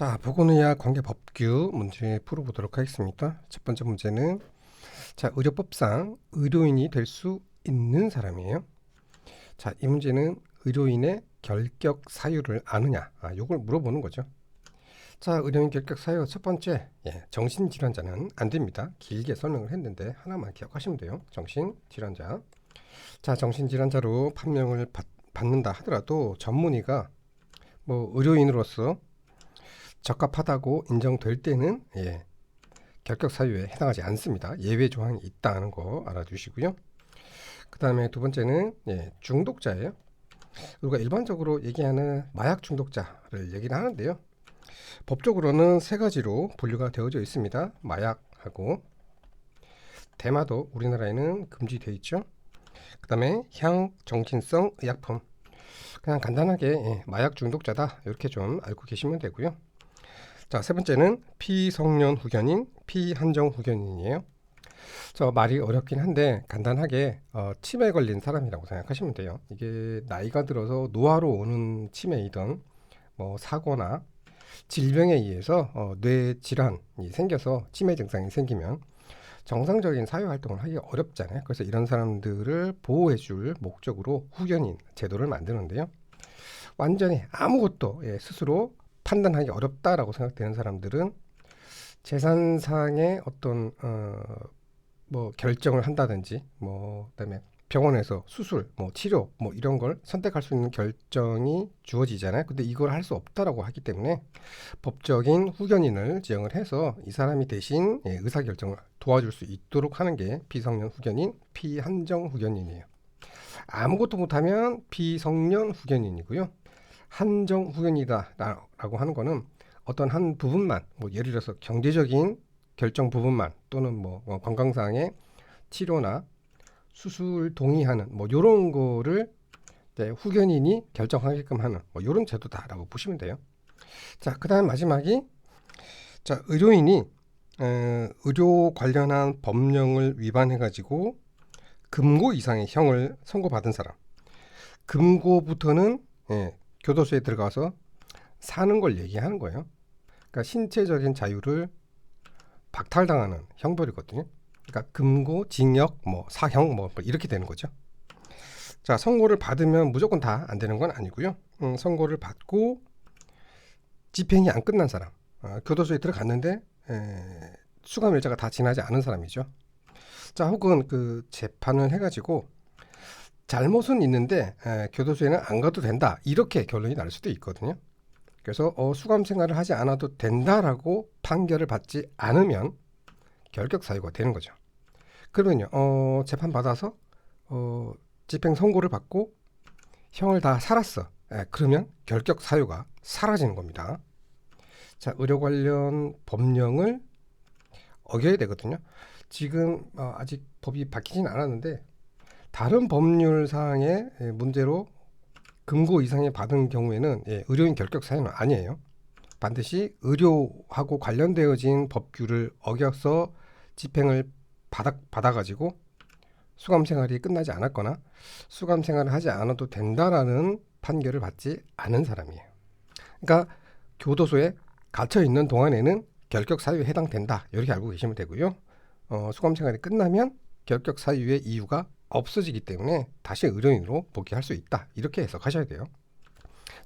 자, 보건의학 관계법규 문제 풀어보도록 하겠습니다. 첫 번째 문제는 자, 의료법상 의료인이 될 수 있는 사람이에요. 자, 이 문제는 의료인의 결격 사유를 아느냐, 요걸 물어보는 거죠. 자, 의료인 결격 사유 첫 번째, 정신질환자는 안 됩니다. 길게 설명을 했는데 하나만 기억하시면 돼요. 정신질환자. 자, 정신질환자로 판명을 받는다 하더라도 전문의가 뭐 의료인으로서 적합하다고 인정될 때는 결격 사유에 해당하지 않습니다. 예외 조항이 있다는 거 알아두시고요. 그 다음에 두 번째는 중독자예요. 우리가 일반적으로 얘기하는 마약 중독자를 얘기를 하는데요. 법적으로는 세 가지로 분류가 되어져 있습니다. 마약하고 대마도 우리나라에는 금지되어 있죠. 그 다음에 향정신성 의약품, 그냥 간단하게 마약 중독자다 이렇게 좀 알고 계시면 되고요. 자, 세 번째는 피성년 후견인, 피한정 후견인이에요. 저 말이 어렵긴 한데 간단하게 치매에 걸린 사람이라고 생각하시면 돼요. 이게 나이가 들어서 노화로 오는 치매이던 뭐 사고나 질병에 의해서 뇌 질환이 생겨서 치매 증상이 생기면 정상적인 사회 활동을 하기 어렵잖아요. 그래서 이런 사람들을 보호해줄 목적으로 후견인 제도를 만드는데요. 완전히 아무것도 스스로 판단하기 어렵다라고 생각되는 사람들은 재산상의 어떤 뭐 결정을 한다든지 그다음에 병원에서 수술, 뭐 치료, 뭐 이런 걸 선택할 수 있는 결정이 주어지잖아요. 근데 이걸 할 수 없다라고 하기 때문에 법적인 후견인을 지정을 해서 이 사람이 대신 의사 결정을 도와줄 수 있도록 하는 게 피성년 후견인, 피한정 후견인이에요. 아무것도 못하면 피성년 후견인이고요. 한정 후견이다라고 하는 거는 어떤 한 부분만, 뭐 예를 들어서 경제적인 결정 부분만 또는 뭐 건강상의 치료나 수술 동의하는 뭐 이런 거를 후견인이 결정하게끔 하는 뭐 이런 제도다라고 보시면 돼요. 자, 그다음 마지막이 자, 의료인이 의료 관련한 법령을 위반해가지고 금고 이상의 형을 선고받은 사람. 금고부터는 교도소에 들어가서 사는 걸 얘기하는 거예요. 그러니까 신체적인 자유를 박탈당하는 형벌이거든요. 그러니까 금고, 징역, 뭐 사형, 뭐 이렇게 되는 거죠. 자, 선고를 받으면 무조건 다 안 되는 건 아니고요. 선고를 받고 집행이 안 끝난 사람, 교도소에 들어갔는데 수감 일자가 다 지나지 않은 사람이죠. 자, 혹은 그 재판을 해가지고 잘못은 있는데 교도소에는 안 가도 된다 이렇게 결론이 날 수도 있거든요. 그래서 수감 생활을 하지 않아도 된다라고 판결을 받지 않으면 결격 사유가 되는 거죠. 그러면요, 재판 받아서 집행 선고를 받고 형을 다 살았어. 그러면 결격 사유가 사라지는 겁니다. 자, 의료 관련 법령을 어겨야 되거든요. 지금 아직 법이 바뀌진 않았는데 다른 법률 사항의 문제로 금고 이상의 받은 경우에는 의료인 결격 사유는 아니에요. 반드시 의료하고 관련되어진 법규를 어겨서 집행을 받아가지고 수감 생활이 끝나지 않았거나 수감 생활을 하지 않아도 된다라는 판결을 받지 않은 사람이에요. 그러니까 교도소에 갇혀 있는 동안에는 결격 사유에 해당된다 이렇게 알고 계시면 되고요. 수감 생활이 끝나면 결격 사유의 이유가 없어지기 때문에 다시 의료인으로 복귀할 수 있다 이렇게 해석하셔야 돼요.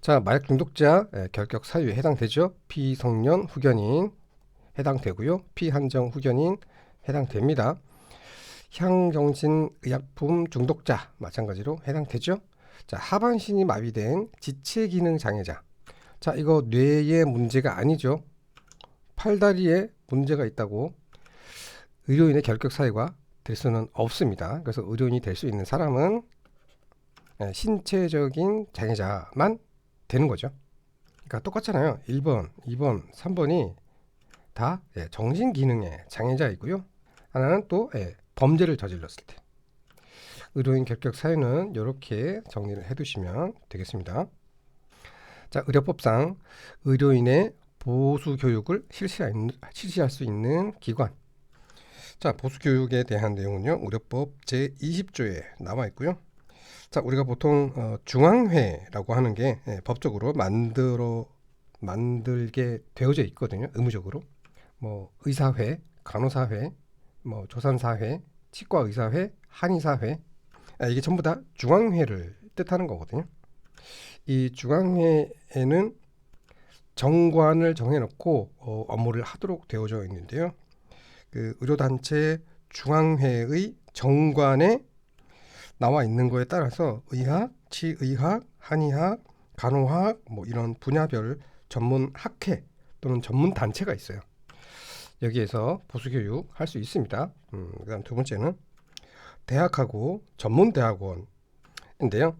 자, 마약 중독자 결격 사유에 해당되죠. 피성년 후견인 해당되고요. 피한정 후견인 해당됩니다. 향정신의약품 중독자 마찬가지로 해당되죠. 자, 하반신이 마비된 지체기능 장애자. 자, 이거 뇌에 문제가 아니죠. 팔다리에 문제가 있다고 의료인의 결격 사유가 될 수는 없습니다. 그래서 의료인이 될 수 있는 사람은 신체적인 장애자만 되는 거죠. 그러니까 똑같잖아요. 1번, 2번, 3번이 다 정신기능의 장애자이고요. 하나는 또 범죄를 저질렀을 때. 의료인 결격 사유는 이렇게 정리를 해두시면 되겠습니다. 자, 의료법상 의료인의 보수 교육을 실시할 수 있는 기관. 자, 보수 교육에 대한 내용은요. 의료법 제20조에 나와 있고요. 자, 우리가 보통 중앙회라고 하는 게 법적으로 만들게 되어져 있거든요. 의무적으로. 뭐 의사회, 간호사회, 뭐 조산사회, 치과의사회, 한의사회, 이게 전부 다 중앙회를 뜻하는 거거든요. 이 중앙회에는 정관을 정해놓고 업무를 하도록 되어져 있는데요. 그 의료단체 중앙회의 정관에 나와 있는 거에 따라서 의학, 치의학, 한의학, 간호학 뭐 이런 분야별 전문 학회 또는 전문 단체가 있어요. 여기에서 보수교육 할 수 있습니다. 그다음 두 번째는 대학하고 전문대학원인데요.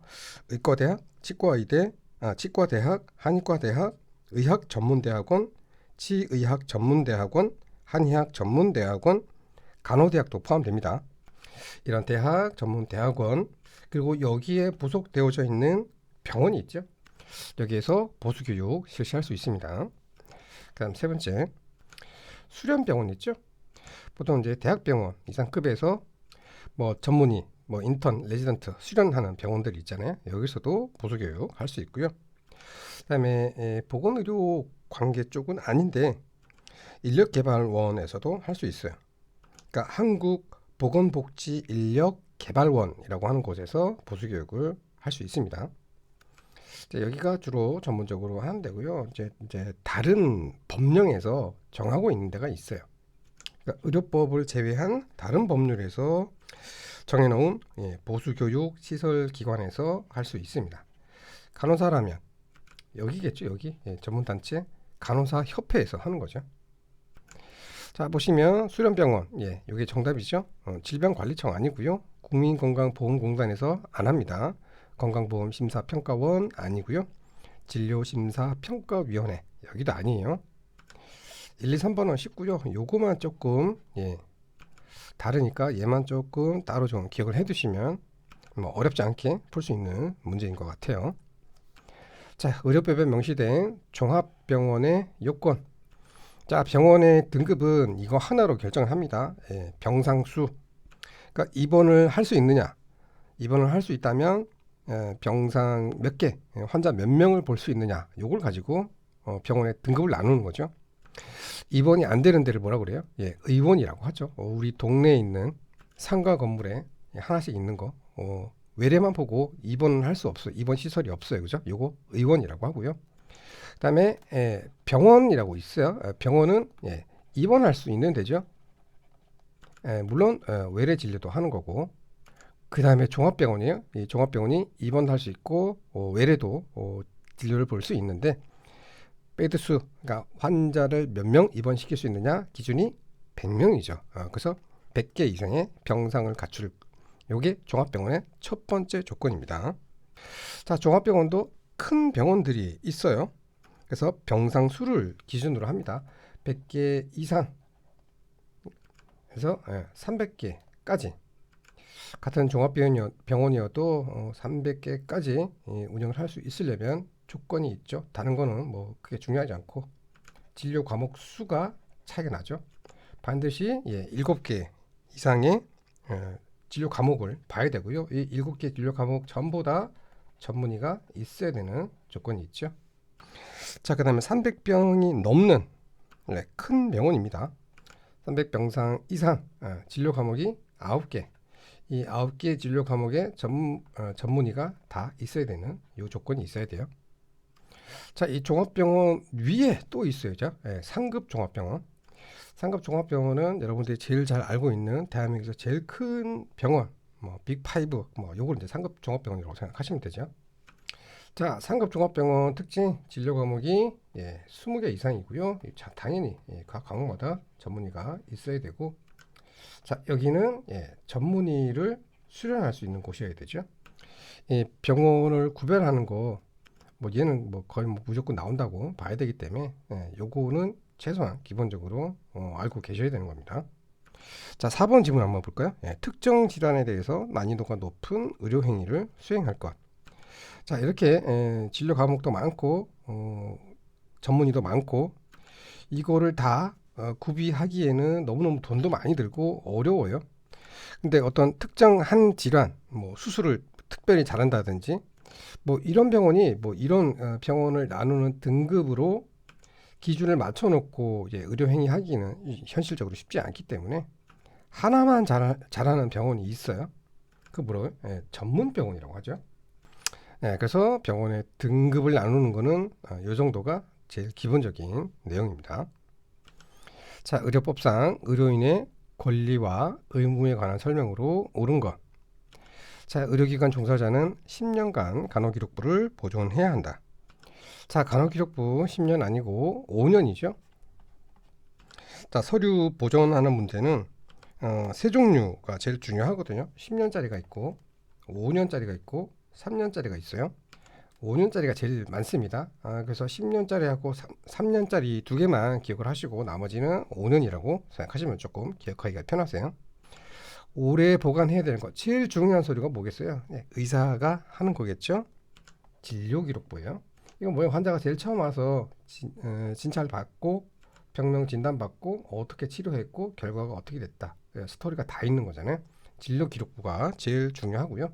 의과대학, 치과대학, 한의과대학, 의학전문대학원, 치의학전문대학원, 한의학전문대학원, 간호대학도 포함됩니다. 이런 대학, 전문대학원, 그리고 여기에 부속되어져 있는 병원이 있죠. 여기에서 보수교육 실시할 수 있습니다. 그다음 세 번째, 수련병원 있죠. 보통 이제 대학병원 이상급에서 뭐 전문의, 뭐 인턴, 레지던트 수련하는 병원들 있잖아요. 여기서도 보수교육 할 수 있고요. 그다음에 보건의료 관계 쪽은 아닌데 인력개발원에서도 할 수 있어요. 그러니까 한국보건복지인력개발원이라고 하는 곳에서 보수교육을 할 수 있습니다. 여기가 주로 전문적으로 하는 데고요. 이제 다른 법령에서 정하고 있는 데가 있어요. 그러니까 의료법을 제외한 다른 법률에서 정해놓은 보수교육 시설기관에서 할 수 있습니다. 간호사라면 여기겠죠. 여기 전문단체 간호사협회에서 하는 거죠. 자, 보시면 수련병원, 이게 정답이죠. 질병관리청 아니고요. 국민건강보험공단에서 안 합니다. 건강보험심사평가원 아니고요. 진료심사평가위원회 여기도 아니에요. 1, 2, 3번은 쉽고요. 요거만 조금 다르니까 얘만 조금 따로 좀 기억을 해두시면 뭐 어렵지 않게 풀 수 있는 문제인 것 같아요. 자, 의료법에 명시된 종합병원의 요건. 자, 병원의 등급은 이거 하나로 결정을 합니다. 병상수. 그러니까 입원을 할 수 있느냐. 입원을 할 수 있다면 병상 몇 개, 환자 몇 명을 볼 수 있느냐. 요걸 가지고 병원의 등급을 나누는 거죠. 입원이 안 되는 데를 뭐라고 그래요? 의원이라고 하죠. 우리 동네에 있는 상가 건물에 하나씩 있는 거. 외래만 보고 입원을 할 수 없어요. 입원 시설이 없어요. 그죠? 요거 의원이라고 하고요. 그다음에 병원이라고 있어요. 병원은 입원할 수 있는 데죠. 물론 외래 진료도 하는 거고. 그다음에 종합병원이에요. 이 종합병원이 입원할 수 있고 외래도 진료를 볼 수 있는데 베드 수, 그러니까 환자를 몇 명 입원시킬 수 있느냐 기준이 100명이죠. 그래서 100개 이상의 병상을 갖출 요게 종합병원의 첫 번째 조건입니다. 자, 종합병원도 큰 병원들이 있어요. 그래서 병상 수를 기준으로 합니다. 100개 이상 해서 300개까지 같은 종합병원이어도 300개까지 운영을 할 수 있으려면 조건이 있죠. 다른 거는 뭐 크게 중요하지 않고 진료 과목 수가 차이가 나죠. 반드시 7개 이상의 진료 과목을 봐야 되고요. 이 7개 진료 과목 전부 다 전문의가 있어야 되는 조건이 있죠. 자, 그 다음에 300병이 넘는 큰 병원입니다. 300병상 이상 진료 과목이 9개. 이 9개 진료 과목에 전문의가 다 있어야 되는 요 조건이 있어야 돼요. 자, 이 종합병원 위에 또 있어요. 상급 종합병원. 상급 종합병원은 여러분들이 제일 잘 알고 있는 대한민국에서 제일 큰 병원, 뭐 빅5, 뭐 요걸 이제 상급 종합병원이라고 생각하시면 되죠. 자, 상급 종합병원 특징 진료 과목이 20개 이상이고요. 자, 당연히 각 과목마다 전문의가 있어야 되고, 자, 여기는 전문의를 수련할 수 있는 곳이어야 되죠. 이 병원을 구별하는 거, 뭐 얘는 뭐 거의 뭐 무조건 나온다고 봐야 되기 때문에 요거는 최소한 기본적으로 알고 계셔야 되는 겁니다. 자, 4번 질문 한번 볼까요? 특정 질환에 대해서 난이도가 높은 의료 행위를 수행할 것. 자, 이렇게 진료 과목도 많고 전문의도 많고 이거를 다 구비하기에는 너무너무 돈도 많이 들고 어려워요. 근데 어떤 특정 한 질환, 뭐 수술을 특별히 잘한다든지 뭐 이런 병원이 뭐 이런 병원을 나누는 등급으로 기준을 맞춰놓고 이제 의료 행위하기는 현실적으로 쉽지 않기 때문에 하나만 잘하는 병원이 있어요. 그 뭐라고요? 예, 전문 병원이라고 하죠. 예, 그래서 병원의 등급을 나누는 거는 이 정도가 제일 기본적인 내용입니다. 자, 의료법상 의료인의 권리와 의무에 관한 설명으로 옳은 것. 자, 의료기관 종사자는 10년간 간호기록부를 보존해야 한다. 자, 간호기록부 10년 아니고 5년이죠. 자, 서류 보존하는 문제는 세 종류가 제일 중요하거든요. 10년짜리가 있고 5년짜리가 있고 3년짜리가 있어요. 5년짜리가 제일 많습니다. 그래서 10년짜리하고 3년짜리 두 개만 기억을 하시고 나머지는 5년이라고 생각하시면 조금 기억하기가 편하세요. 오래 보관해야 되는 거 제일 중요한 서류가 뭐겠어요? 네, 의사가 하는 거겠죠. 진료기록부예요. 이건 뭐예요? 환자가 제일 처음 와서 진찰 받고 병명 진단 받고 어떻게 치료했고 결과가 어떻게 됐다. 스토리가 다 있는 거잖아요. 진료기록부가 제일 중요하고요.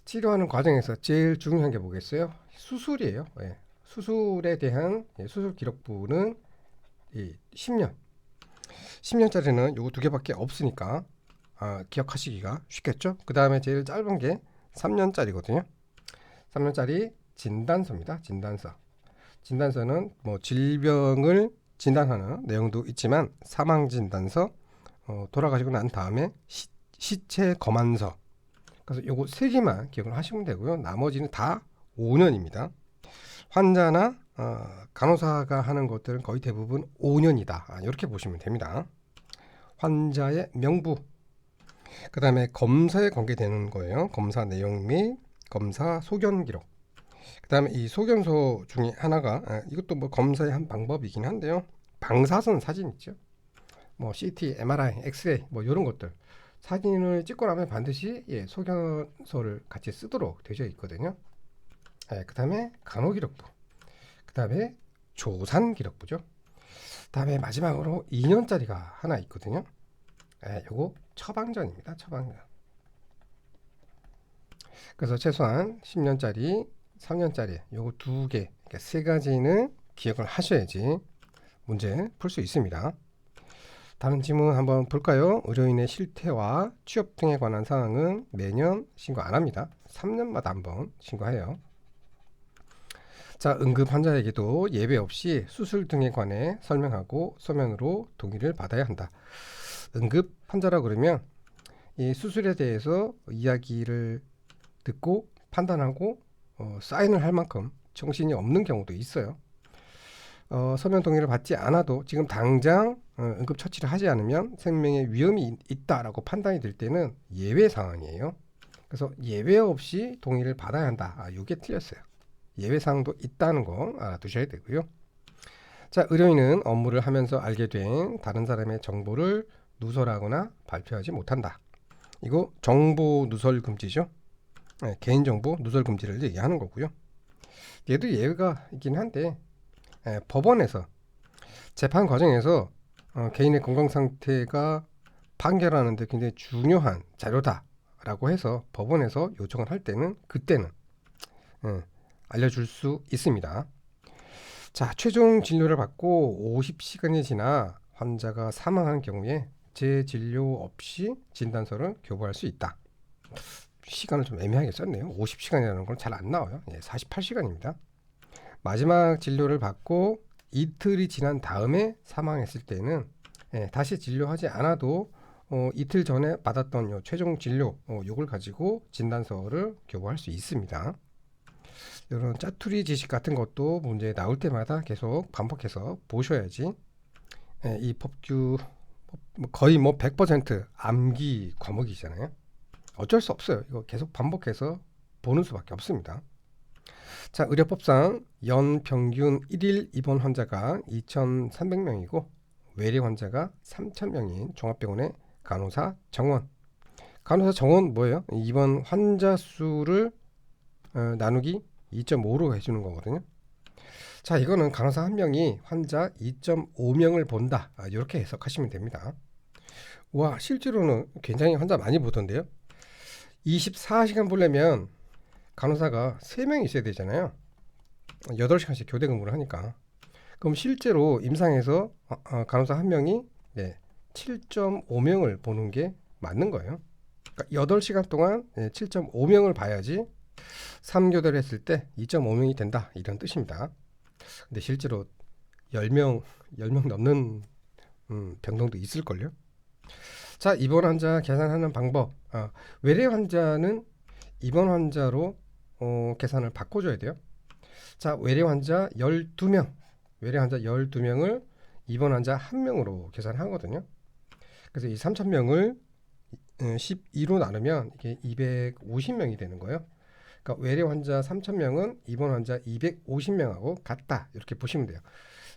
치료하는 과정에서 제일 중요한 게 뭐겠어요? 수술이에요. 예. 수술에 대한 수술 기록부는 10년. 10년짜리는 요거 두 개밖에 없으니까 기억하시기가 쉽겠죠? 그 다음에 제일 짧은 게 3년짜리거든요. 3년짜리 진단서입니다. 진단서. 진단서는 뭐 질병을 진단하는 내용도 있지만 사망 진단서, 돌아가시고 난 다음에 시체 검안서. 그래서 요거 세 개만 기억을 하시면 되고요. 나머지는 다 5년입니다. 환자나 간호사가 하는 것들은 거의 대부분 5년이다. 이렇게 보시면 됩니다. 환자의 명부, 그 다음에 검사에 관계되는 거예요. 검사 내용 및 검사 소견 기록. 그 다음에 이 소견서 중에 하나가 이것도 뭐 검사의 한 방법이긴 한데요. 방사선 사진 있죠. 뭐 CT, MRI, 엑스레이 뭐 이런 것들 사진을 찍고 나면 반드시 소견서를 같이 쓰도록 되어 있거든요. 그 다음에 간호기록부, 그 다음에 조산기록부죠. 그 다음에 마지막으로 2년짜리가 하나 있거든요. 요거 처방전입니다. 처방전. 그래서 최소한 10년짜리, 3년짜리 요거 두 개, 그러니까 세 가지는 기억을 하셔야지 문제 풀 수 있습니다. 다른 질문 한번 볼까요? 의료인의 실태와 취업 등에 관한 사항은 매년 신고 안 합니다. 3년마다 한번 신고해요. 자, 응급 환자에게도 예외 없이 수술 등에 관해 설명하고 서면으로 동의를 받아야 한다. 응급 환자라 그러면 이 수술에 대해서 이야기를 듣고 판단하고 사인을 할 만큼 정신이 없는 경우도 있어요. 서면 동의를 받지 않아도 지금 당장 응급 처치를 하지 않으면 생명의 위험이 있다라고 판단이 될 때는 예외 상황이에요. 그래서 예외 없이 동의를 받아야 한다. 이게 틀렸어요. 예외 사항도 있다는 거 알아두셔야 되고요. 자, 의료인은 업무를 하면서 알게 된 다른 사람의 정보를 누설하거나 발표하지 못한다. 이거 정보 누설 금지죠. 개인정보 누설 금지를 얘기하는 거고요. 얘도 예외가 있긴 한데 법원에서 재판 과정에서 개인의 건강 상태가 판결하는데 굉장히 중요한 자료다라고 해서 법원에서 요청을 할 때는 그때는 알려줄 수 있습니다. 자, 최종 진료를 받고 50시간이 지나 환자가 사망한 경우에 재진료 없이 진단서를 교부할 수 있다. 시간을 좀 애매하게 썼네요. 50시간이라는 건 잘 안 나와요. 48시간입니다. 마지막 진료를 받고 이틀이 지난 다음에 사망했을 때는 다시 진료하지 않아도 이틀 전에 받았던 요 최종 진료 요걸 가지고 진단서를 교부할 수 있습니다. 이런 짜투리 지식 같은 것도 문제 나올 때마다 계속 반복해서 보셔야지 이 법규 거의 뭐 100% 암기 과목이잖아요. 어쩔 수 없어요. 이거 계속 반복해서 보는 수밖에 없습니다. 자, 의료법상 연 평균 1일 입원 환자가 2,300명이고 외래 환자가 3,000명인 종합병원의 간호사 정원. 간호사 정원 뭐예요? 입원 환자 수를 나누기 2.5로 해주는 거거든요. 자, 이거는 간호사 한 명이 환자 2.5명을 본다. 이렇게 해석하시면 됩니다. 와, 실제로는 굉장히 환자 많이 보던데요. 24시간 보려면 간호사가 3명이 있어야 되잖아요. 8시간씩 교대 근무를 하니까. 그럼 실제로 임상에서 간호사 한 명이 7.5명을 보는 게 맞는 거예요. 그러니까 8시간 동안 7.5명을 봐야지 3교대를 했을 때 2.5명이 된다, 이런 뜻입니다. 근데 실제로 10명 넘는 병동도 있을걸요. 자, 입원 환자 계산하는 방법. 외래 환자는 입원 환자로 계산을 바꿔줘야 돼요. 자, 외래 환자 12명을 입원 환자 1명으로 계산하거든요. 그래서 이 3,000명을 12로 나누면 이게 250명이 되는 거예요. 그러니까 외래 환자 3,000명은 입원 환자 250명하고 같다, 이렇게 보시면 돼요.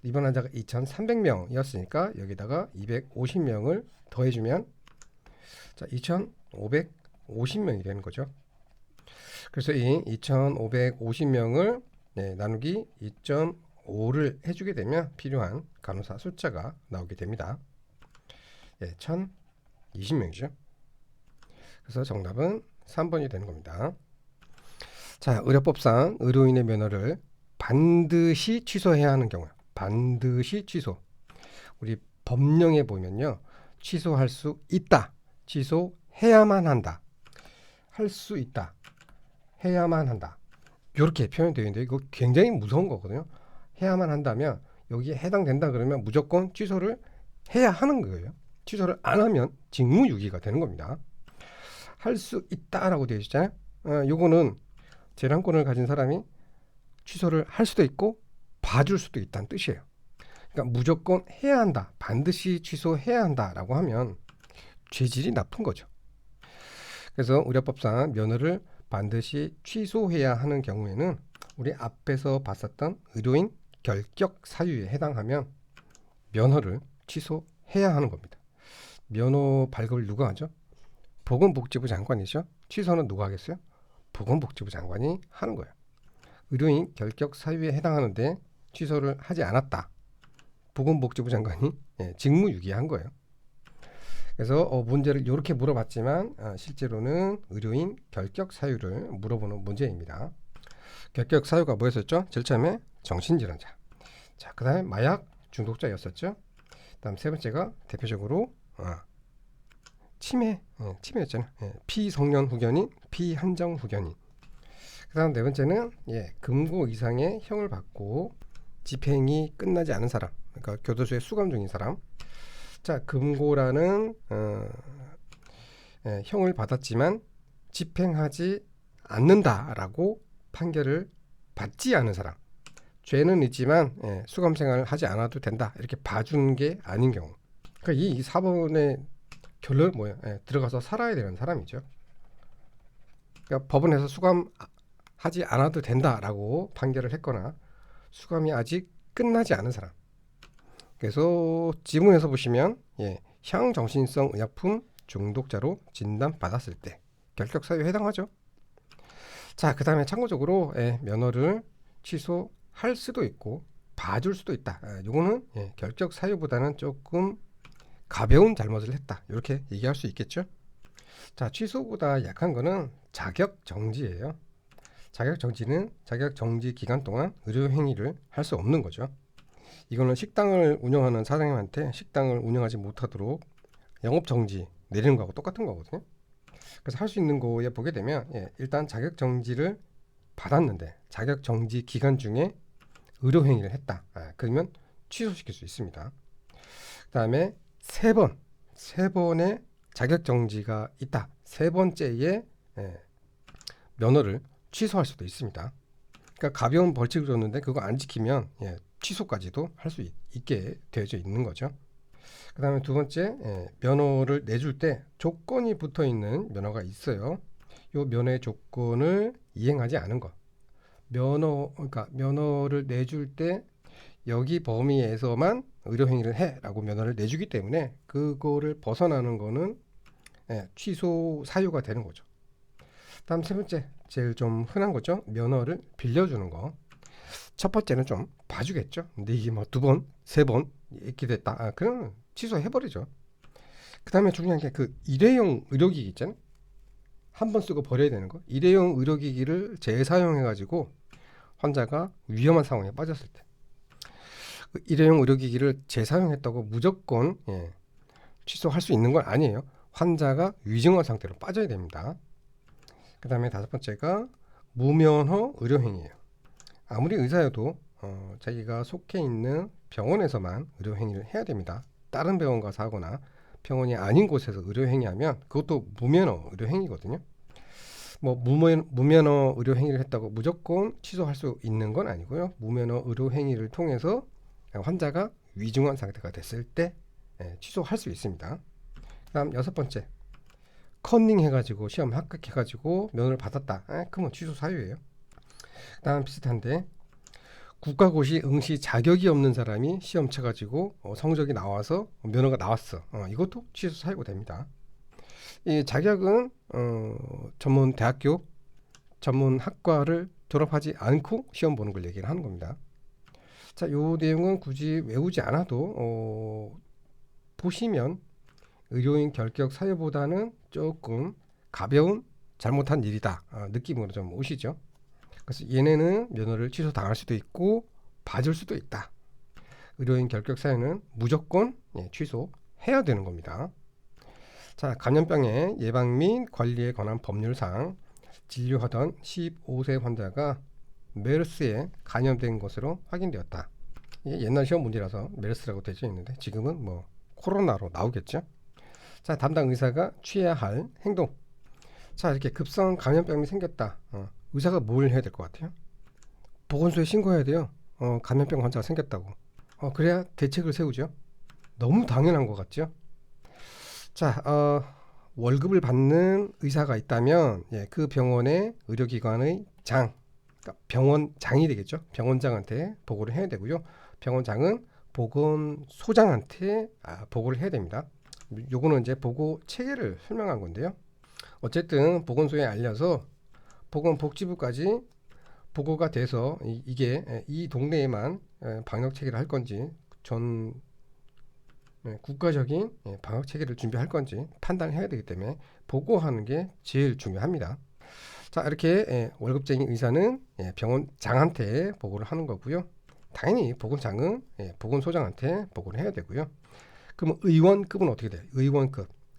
입원 환자가 2,300명이었으니까 여기다가 250명을 더해주면 자, 2,550명이 되는 거죠. 그래서 이 2,550명을 나누기 2.5를 해주게 되면 필요한 간호사 숫자가 나오게 됩니다. 1,020명이죠. 그래서 정답은 3번이 되는 겁니다. 자, 의료법상 의료인의 면허를 반드시 취소해야 하는 경우, 반드시 취소. 우리 법령에 보면요, 취소할 수 있다, 취소해야만 한다, 할 수 있다, 해야만 한다, 이렇게 표현되어 있는데 이거 굉장히 무서운 거거든요. 해야만 한다면 여기에 해당된다 그러면 무조건 취소를 해야 하는 거예요. 취소를 안 하면 직무유기가 되는 겁니다. 할 수 있다라고 되어 있잖아요. 요거는 재량권을 가진 사람이 취소를 할 수도 있고 봐줄 수도 있다는 뜻이에요. 그러니까 무조건 해야 한다, 반드시 취소해야 한다라고 하면 죄질이 나쁜 거죠. 그래서 의료법상 면허를 반드시 취소해야 하는 경우에는 우리 앞에서 봤었던 의료인 결격 사유에 해당하면 면허를 취소해야 하는 겁니다. 면허 발급을 누가 하죠? 보건복지부 장관이죠. 취소는 누가 하겠어요? 보건복지부 장관이 하는 거예요. 의료인 결격 사유에 해당하는데 취소를 하지 않았다, 보건복지부 장관이 직무유기한 거예요. 그래서 문제를 이렇게 물어봤지만 실제로는 의료인 결격 사유를 물어보는 문제입니다. 결격 사유가 뭐였었죠? 제일 처음에 정신질환자, 자, 그 다음에 마약 중독자였었죠. 다음 세 번째가 대표적으로 치매였잖아요. 피성년 후견인, 피한정 후견인. 그 다음 네 번째는 금고 이상의 형을 받고 집행이 끝나지 않은 사람, 그러니까 교도소에 수감 중인 사람. 자, 금고라는 형을 받았지만 집행하지 않는다라고 판결을 받지 않은 사람. 죄는 있지만 수감 생활을 하지 않아도 된다, 이렇게 봐주는 게 아닌 경우. 그러니까 이 4번의 결론은 뭐예요? 들어가서 살아야 되는 사람이죠. 그러니까 법원에서 수감하지 않아도 된다라고 판결을 했거나 수감이 아직 끝나지 않은 사람. 그래서 지문에서 보시면 향정신성 의약품 중독자로 진단받았을 때 결격 사유에 해당하죠. 자, 그 다음에 참고적으로 면허를 취소할 수도 있고 봐줄 수도 있다. 요거는 결격 사유보다는 조금 가벼운 잘못을 했다, 이렇게 얘기할 수 있겠죠. 자, 취소보다 약한 거는 자격정지예요. 자격정지는 자격정지 기간 동안 의료행위를 할 수 없는 거죠. 이거는 식당을 운영하는 사장님한테 식당을 운영하지 못하도록 영업정지 내리는 거하고 똑같은 거거든요. 그래서 할 수 있는 거에 보게 되면 일단 자격정지를 받았는데 자격정지 기간 중에 의료행위를 했다, 그러면 취소시킬 수 있습니다. 그 다음에 세 번의 자격정지가 있다, 세 번째에 면허를 취소할 수도 있습니다. 그러니까 가벼운 벌칙을 줬는데 그거 안 지키면 취소까지도 할 수 있게 되어져 있는 거죠. 그 다음에 두 번째, 면허를 내줄 때 조건이 붙어 있는 면허가 있어요. 이 면허의 조건을 이행하지 않은 것. 그러니까 면허를 내줄 때 여기 범위에서만 의료행위를 해라고 면허를 내주기 때문에 그거를 벗어나는 거는 취소 사유가 되는 거죠. 다음 세 번째, 제일 좀 흔한 거죠. 면허를 빌려주는 거. 첫 번째는 좀 봐주겠죠. 근데 이게 뭐 2번, 3번 이렇게 됐다, 그러면 취소해버리죠. 그 다음에 중요한 게 그 일회용 의료기기 있잖아요. 한 번 쓰고 버려야 되는 거. 일회용 의료기기를 재사용해가지고 환자가 위험한 상황에 빠졌을 때, 그 일회용 의료기기를 재사용했다고 무조건 취소할 수 있는 건 아니에요. 환자가 위중한 상태로 빠져야 됩니다. 그 다음에 다섯 번째가 무면허 의료행위예요. 아무리 의사여도 자기가 속해 있는 병원에서만 의료행위를 해야 됩니다. 다른 병원 가서 하거나 병원이 아닌 곳에서 의료행위하면 그것도 무면허 의료행위거든요. 뭐 무면허 의료행위를 했다고 무조건 취소할 수 있는 건 아니고요. 무면허 의료행위를 통해서 환자가 위중한 상태가 됐을 때 취소할 수 있습니다. 다음 여섯 번째, 컨닝 해가지고 시험 합격해가지고 면허를 받았다. 그러면 취소 사유예요. 다음 비슷한데, 국가고시 응시 자격이 없는 사람이 시험 쳐가지고 성적이 나와서 면허가 나왔어. 이것도 취소 사유가 됩니다. 이 자격은 전문 대학교, 전문 학과를 졸업하지 않고 시험 보는 걸 얘기를 하는 겁니다. 자, 요 내용은 굳이 외우지 않아도 보시면 의료인 결격 사유보다는 조금 가벼운 잘못한 일이다 느낌으로 좀 오시죠. 그래서 얘네는 면허를 취소당할 수도 있고 받을 수도 있다. 의료인 결격 사유는 무조건 취소해야 되는 겁니다. 자, 감염병의 예방 및 관리에 관한 법률상 진료하던 15세 환자가 메르스에 감염된 것으로 확인되었다. 이게 옛날 시험 문제라서 메르스라고 되어 있는데 지금은 뭐 코로나로 나오겠죠. 자, 담당 의사가 취해야 할 행동. 자, 이렇게 급성 감염병이 생겼다. 의사가 뭘 해야 될 것 같아요? 보건소에 신고해야 돼요. 감염병 환자가 생겼다고. 그래야 대책을 세우죠. 너무 당연한 것 같죠? 자, 월급을 받는 의사가 있다면 그 병원의 의료기관의 장, 그러니까 병원장이 되겠죠. 병원장한테 보고를 해야 되고요. 병원장은 보건소장한테 보고를 해야 됩니다. 요거는 이제 보고 체계를 설명한 건데요. 어쨌든 보건소에 알려서 보건복지부까지 보고가 돼서 이게 이 동네에만 방역 체계를 할 건지 전 국가적인 방역 체계를 준비할 건지 판단을 해야 되기 때문에 보고하는 게 제일 중요합니다. 자, 이렇게 월급쟁이 의사는 병원장한테 보고를 하는 거고요. 당연히 보건장은 보건소장한테 보고를 해야 되고요. 그럼 의원급은 어떻게 돼요?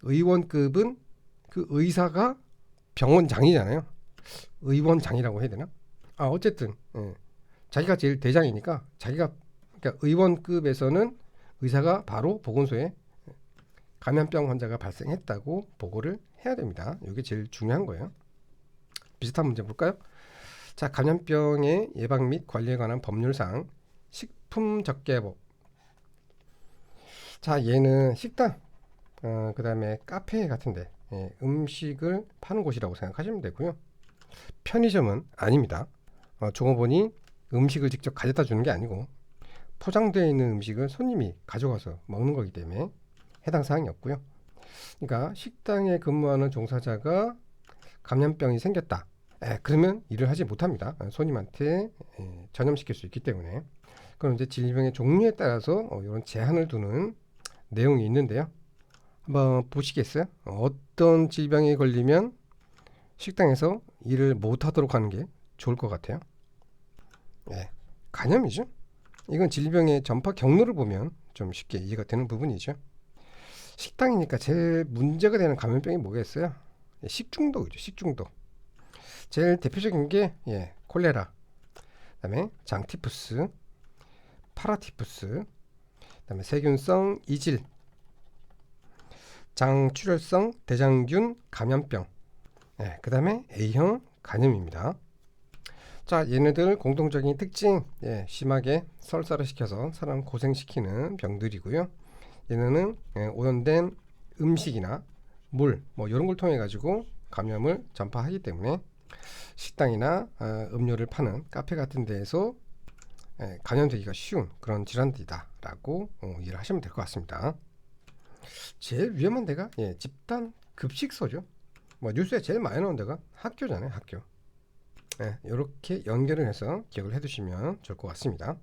의원급은 그 의사가 병원장이잖아요. 의원장이라고 해야 되나? 어쨌든 자기가 제일 대장이니까 그러니까 의원급에서는 의사가 바로 보건소에 감염병 환자가 발생했다고 보고를 해야 됩니다. 이게 제일 중요한 거예요. 비슷한 문제 볼까요? 자, 감염병의 예방 및 관리에 관한 법률상 식품접객법. 자, 얘는 식당, 그 다음에 카페 같은데 음식을 파는 곳이라고 생각하시면 되고요. 편의점은 아닙니다. 종업원이 음식을 직접 가져다 주는 게 아니고 포장되어 있는 음식을 손님이 가져가서 먹는 거기 때문에 해당 사항이 없고요. 그러니까 식당에 근무하는 종사자가 감염병이 생겼다. 그러면 일을 하지 못합니다. 손님한테 전염시킬 수 있기 때문에. 그럼 이제 질병의 종류에 따라서 이런 제한을 두는 내용이 있는데요. 한번 보시겠어요? 어떤 질병에 걸리면 식당에서 일을 못하도록 하는 게 좋을 것 같아요. 간염이죠. 이건 질병의 전파 경로를 보면 좀 쉽게 이해가 되는 부분이죠. 식당이니까 제일 문제가 되는 감염병이 뭐겠어요? 식중독이죠. 식중독. 제일 대표적인 게 콜레라, 그다음에 장티푸스, 파라티푸스, 그다음에 세균성 이질, 장출혈성 대장균 감염병, 그다음에 A형 간염입니다. 자, 얘네들 공통적인 특징, 심하게 설사를 시켜서 사람 고생시키는 병들이고요. 얘네는 오염된 음식이나 물, 뭐 이런 걸 통해 가지고 감염을 전파하기 때문에 식당이나 음료를 파는 카페 같은 데에서 감염되기가 쉬운 그런 질환들이다라고 이해를 하시면 될 것 같습니다. 제일 위험한 데가 집단 급식소죠. 뭐 뉴스에 제일 많이 나오는 데가 학교잖아요. 학교. 이렇게 연결을 해서 기억을 해두시면 좋을 것 같습니다.